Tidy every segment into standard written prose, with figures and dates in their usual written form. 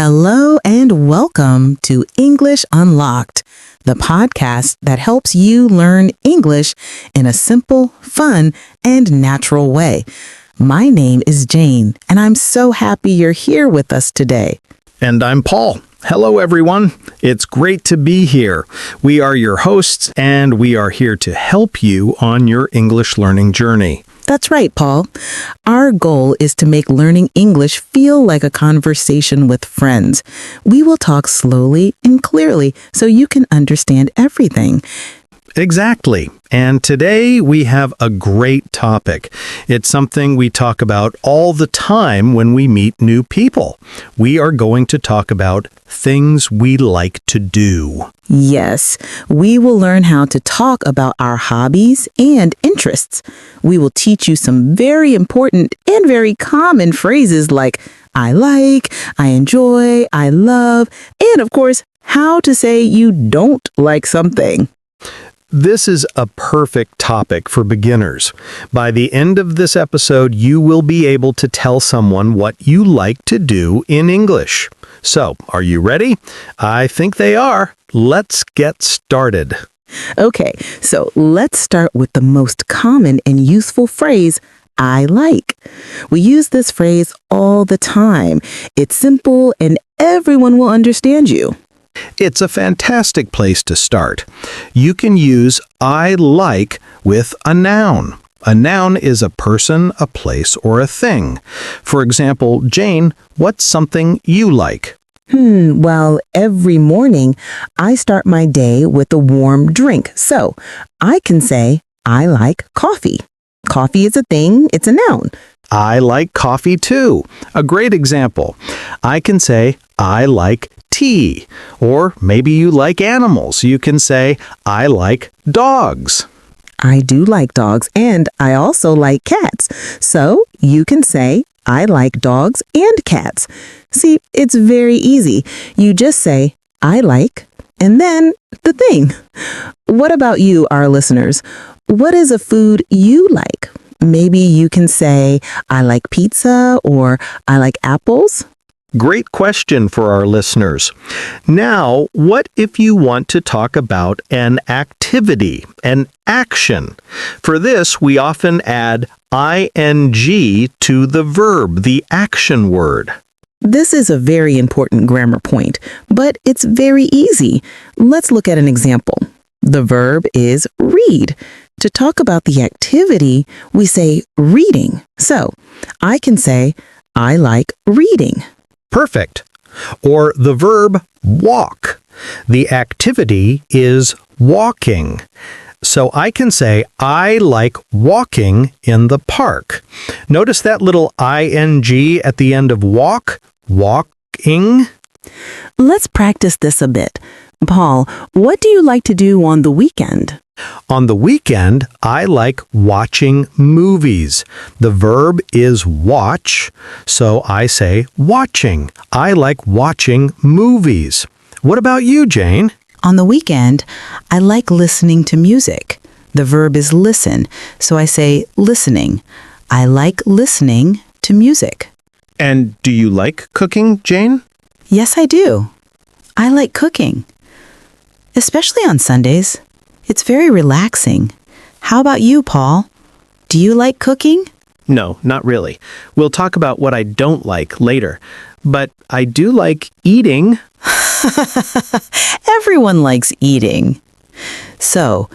Hello and welcome to English Unlocked, the podcast that helps you learn English in a simple, fun, and natural way. My name is Jane, and I'm so happy you're here with us today. And I'm Paul. Hello, everyone. It's great to be here. We are your hosts, and we are here to help you on your English learning journey. That's right, Paul. Our goal is to make learning English feel like a conversation with friends. We will talk slowly and clearly so you can understand everything. Exactly. And today we have a great topic. It's something we talk about all the time when we meet new people. We are going to talk about things we like to do. Yes, we will learn how to talk about our hobbies and interests. We will teach you some very important and very common phrases like I like, I enjoy, I love, and of course, how to say you don't like something. This is a perfect topic for beginners. By the end of this episode, you will be able to tell someone what you like to do in English. So, are you ready? I think they are. Let's get started. Okay, so let's start with the most common and useful phrase, I like. We use this phrase all the time. It's simple and everyone will understand you. It's a fantastic place to start. You can use I like with a noun. A noun is a person, a place, or a thing. For example, Jane, what's something you like? Well, every morning I start my day with a warm drink. So I can say I like coffee. Coffee is a thing, it's a noun. I like coffee too. A great example. I can say I like tea. Or maybe you like animals. You can say I like dogs. I do like dogs and I also like cats. So you can say I like dogs and cats. See, it's very easy. You just say I like and then the thing. What about you, our listeners? What is a food you like? Maybe you can say I like pizza or I like apples. Great question for our listeners. Now, what if you want to talk about an activity, an action? For this, we often add ing to the verb, the action word. This is a very important grammar point, but it's very easy. Let's look at an example. The verb is read. To talk about the activity, we say reading. So, I can say, I like reading. Perfect. Or the verb walk. The activity is walking. So I can say, I like walking in the park. Notice that little ing at the end of walk, walking. Let's practice this a bit. Paul, what do you like to do on the weekend? On the weekend, I like watching movies. The verb is watch, so I say watching. I like watching movies. What about you, Jane? On the weekend, I like listening to music. The verb is listen, so I say listening. I like listening to music. And do you like cooking, Jane? Yes, I do. I like cooking, especially on Sundays. It's very relaxing. How about you, Paul? Do you like cooking? No, not really. We'll talk about what I don't like later. But I do like eating. Everyone likes eating. So,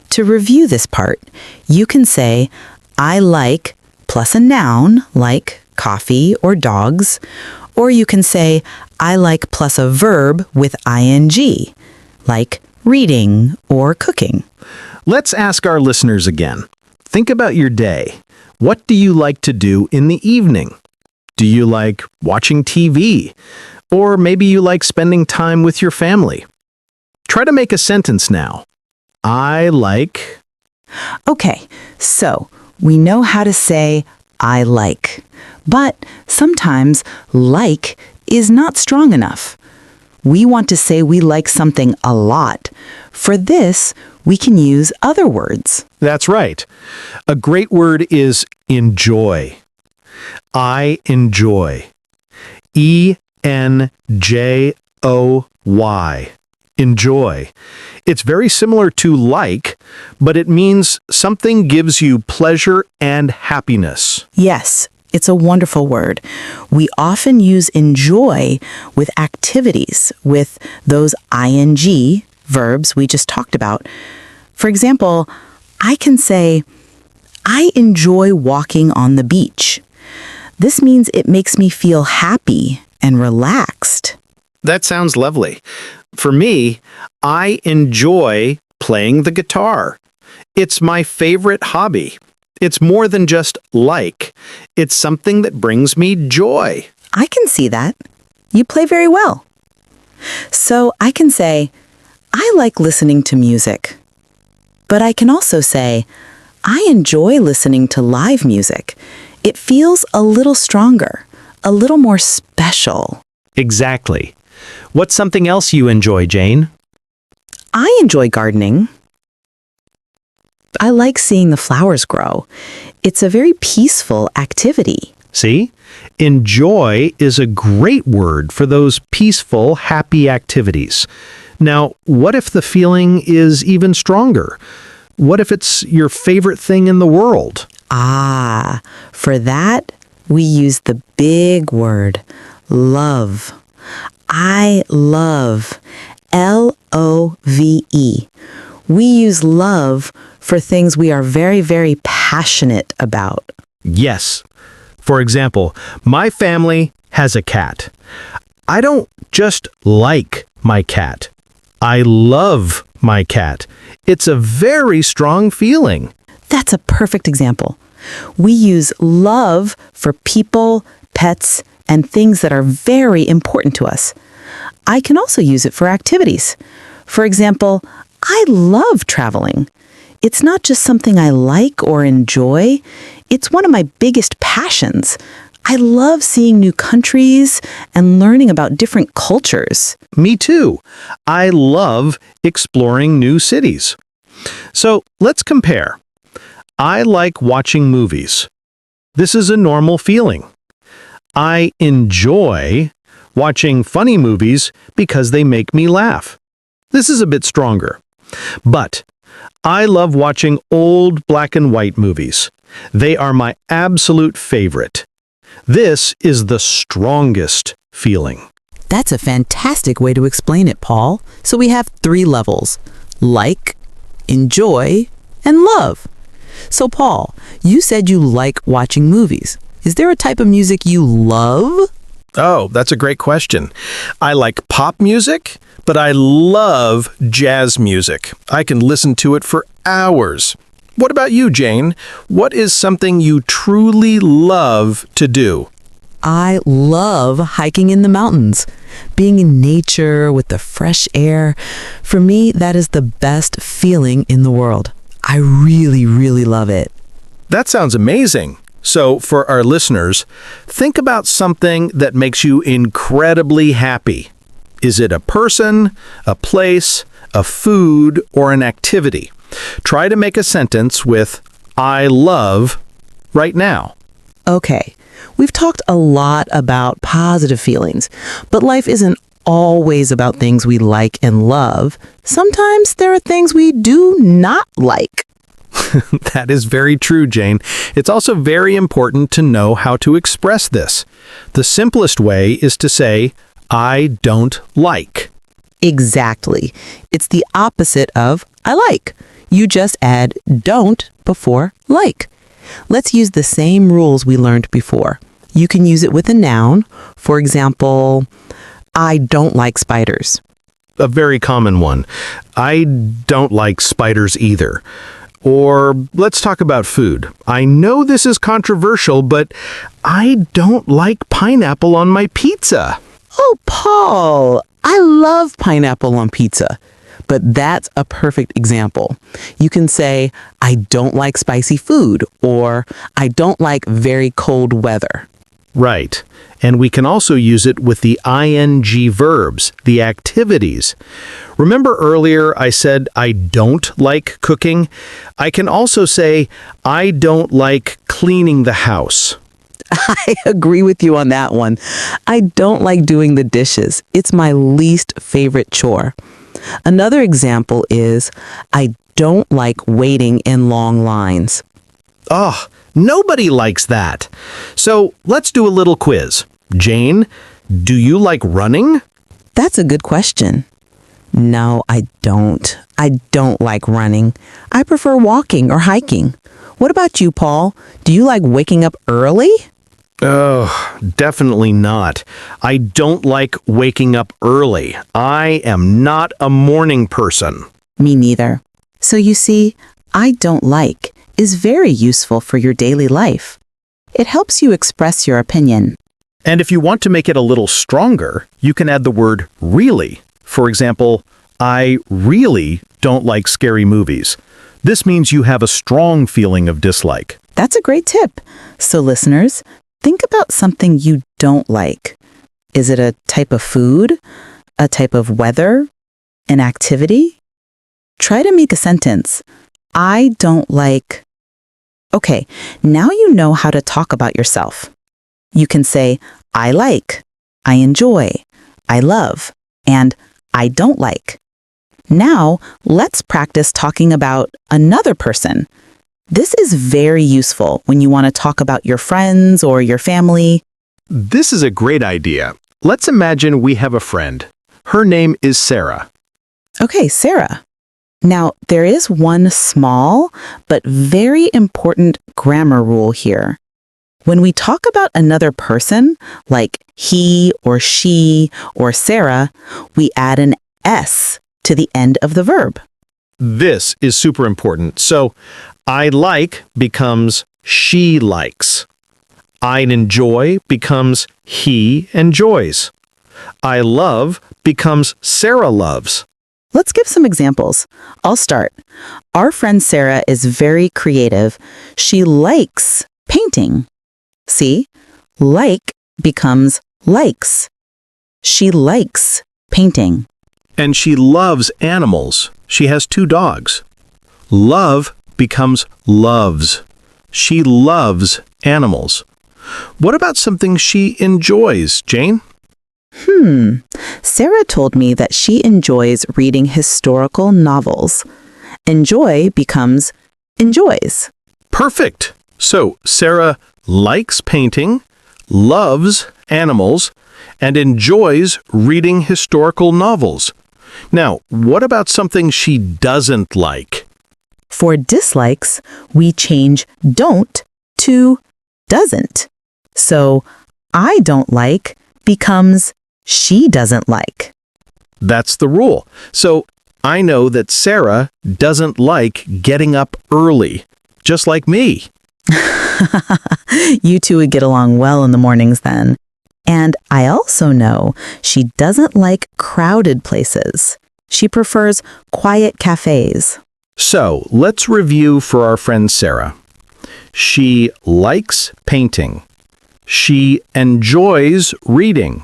to review this part, you can say, I like plus a noun like coffee or dogs, or you can say, I like plus a verb with ing, like reading or cooking. Let's ask our listeners again. Think about your day. What do you like to do in the evening? Do you like watching TV? Or maybe you like spending time with your family? Try to make a sentence now. I like... Okay, so we know how to say I like, but sometimes like is not strong enough. We want to say we like something a lot. For this, we can use other words. That's right. A great word is enjoy. I enjoy. Enjoy. It's very similar to like, but it means something gives you pleasure and happiness. Yes, it's a wonderful word. We often use enjoy with activities, with those ing verbs we just talked about. For example, I can say, I enjoy walking on the beach. This means it makes me feel happy and relaxed. That sounds lovely. For me, I enjoy playing the guitar. It's my favorite hobby. It's more than just like. It's something that brings me joy. I can see that. You play very well. So I can say, I like listening to music. But I can also say, I enjoy listening to live music. It feels a little stronger, a little more special. Exactly. What's something else you enjoy, Jane? I enjoy gardening. I like seeing the flowers grow. It's a very peaceful activity. See? Enjoy is a great word for those peaceful, happy activities. Now, what if the feeling is even stronger? What if it's your favorite thing in the world? Ah, for that, we use the big word, love. I love, L-O-V-E. We use love for things we are very, very passionate about. Yes. For example, my family has a cat. I don't just like my cat. I love my cat. It's a very strong feeling. That's a perfect example. We use love for people, pets, and things that are very important to us. I can also use it for activities. For example, I love traveling. It's not just something I like or enjoy. It's one of my biggest passions. I love seeing new countries and learning about different cultures. Me too. I love exploring new cities. So let's compare. I like watching movies. This is a normal feeling. I enjoy watching funny movies because they make me laugh. This is a bit stronger. But I love watching old black and white movies. They are my absolute favorite. This is the strongest feeling. That's a fantastic way to explain it, Paul. So we have 3 levels: like, enjoy, and love. So Paul, you said you like watching movies. Is there a type of music you love? Oh, that's a great question. I like pop music, but I love jazz music. I can listen to it for hours. What about you, Jane? What is something you truly love to do? I love hiking in the mountains. Being in nature with the fresh air, for me, that is the best feeling in the world. I really, really love it. That sounds amazing. So, for our listeners, think about something that makes you incredibly happy. Is it a person, a place, a food, or an activity? Try to make a sentence with I love right now. Okay, we've talked a lot about positive feelings, but life isn't always about things we like and love. Sometimes there are things we do not like. That is very true, Jane. It's also very important to know how to express this. The simplest way is to say, I don't like. Exactly. It's the opposite of I like. You just add don't before like. Let's use the same rules we learned before. You can use it with a noun. For example, I don't like spiders. A very common one. I don't like spiders either. Or let's talk about food. I know this is controversial, but I don't like pineapple on my pizza. Oh, Paul, I love pineapple on pizza. But that's a perfect example. You can say, I don't like spicy food, or I don't like very cold weather. Right. And we can also use it with the ing verbs, the activities. Remember earlier I said I don't like cooking? I can also say I don't like cleaning the house. I agree with you on that one. I don't like doing the dishes. It's my least favorite chore. Another example is I don't like waiting in long lines. Oh, nobody likes that. So let's do a little quiz. Jane, do you like running? That's a good question. No, I don't. I don't like running. I prefer walking or hiking. What about you, Paul? Do you like waking up early? Oh, definitely not. I don't like waking up early. I am not a morning person. Me neither. So you see, I don't like is very useful for your daily life. It helps you express your opinion. And if you want to make it a little stronger, you can add the word really. For example, I really don't like scary movies. This means you have a strong feeling of dislike. That's a great tip. So listeners, think about something you don't like. Is it a type of food? A type of weather? An activity? Try to make a sentence. I don't like... Okay, now you know how to talk about yourself. You can say, I like, I enjoy, I love, and I don't like. Now, let's practice talking about another person. This is very useful when you want to talk about your friends or your family. This is a great idea. Let's imagine we have a friend. Her name is Sarah. Okay, Sarah. Now, there is one small but very important grammar rule here. When we talk about another person, like he or she or Sarah, we add an S to the end of the verb. This is super important. So, I like becomes she likes. I enjoy becomes he enjoys. I love becomes Sarah loves. Let's give some examples. I'll start. Our friend Sarah is very creative. She likes painting. See, like becomes likes. She likes painting. And she loves animals. She has 2 dogs. Love becomes loves. She loves animals. What about something she enjoys, Jane? Sarah told me that she enjoys reading historical novels. Enjoy becomes enjoys. Perfect. So, Sarah likes painting, loves animals, and enjoys reading historical novels. Now, what about something she doesn't like? For dislikes, we change don't to doesn't. So, I don't like becomes she doesn't like. That's the rule. So, I know that Sarah doesn't like getting up early, just like me. You two would get along well in the mornings then. And I also know she doesn't like crowded places. She prefers quiet cafes. So, let's review for our friend Sarah. She likes painting. She enjoys reading.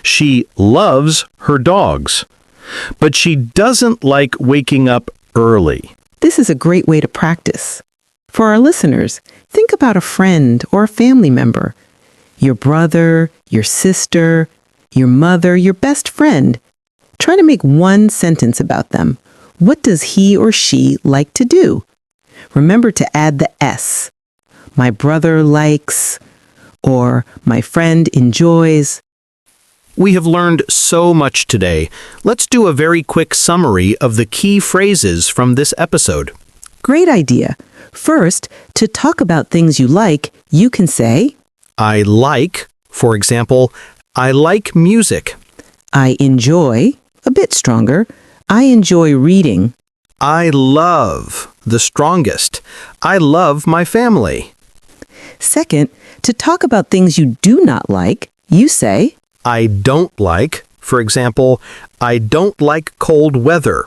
She loves her dogs. But she doesn't like waking up early. This is a great way to practice. For our listeners, think about a friend or a family member. Your brother, your sister, your mother, your best friend. Try to make one sentence about them. What does he or she like to do? Remember to add the S. My brother likes, or my friend enjoys. We have learned so much today. Let's do a very quick summary of the key phrases from this episode. Great idea. First, to talk about things you like, you can say, I like, for example, I like music. I enjoy, a bit stronger, I enjoy reading. I love, the strongest. I love my family. Second, to talk about things you do not like, you say, I don't like, for example, I don't like cold weather.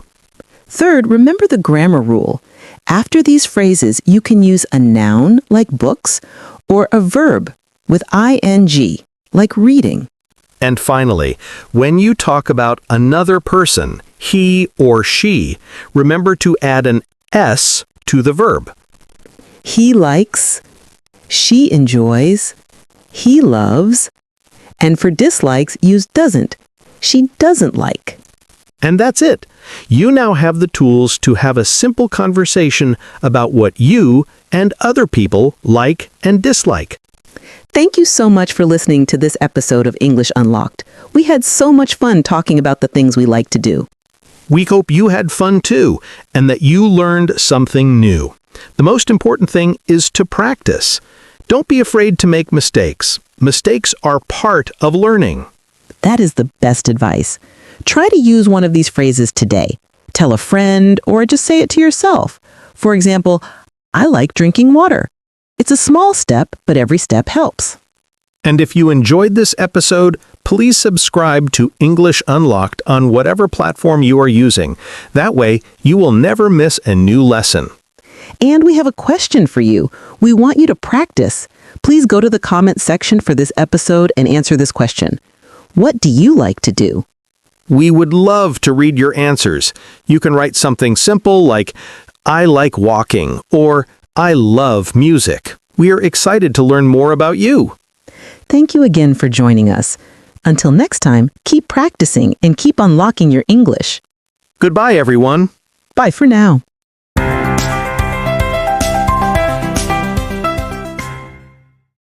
Third, remember the grammar rule. After these phrases, you can use a noun, like books, or a verb with ing, like reading. And finally, when you talk about another person, he or she, remember to add an S to the verb. He likes, she enjoys, He loves. And for dislikes, use doesn't. She doesn't like. And that's it. You now have the tools to have a simple conversation about what you and other people like and dislike. Thank you so much for listening to this episode of English Unlocked. We had so much fun talking about the things we like to do. We hope you had fun too, and that you learned something new. The most important thing is to practice. Don't be afraid to make mistakes. Mistakes are part of learning. That is the best advice. Try to use one of these phrases today. Tell a friend or just say it to yourself. For example, I like drinking water. It's a small step, but every step helps. And if you enjoyed this episode, please subscribe to English Unlocked on whatever platform you are using. That way, you will never miss a new lesson. And we have a question for you. We want you to practice. Please go to the comment section for this episode and answer this question. What do you like to do? We would love to read your answers. You can write something simple like, I like walking, or I love music. We are excited to learn more about you. Thank you again for joining us. Until next time, keep practicing and keep unlocking your English. Goodbye, everyone. Bye for now.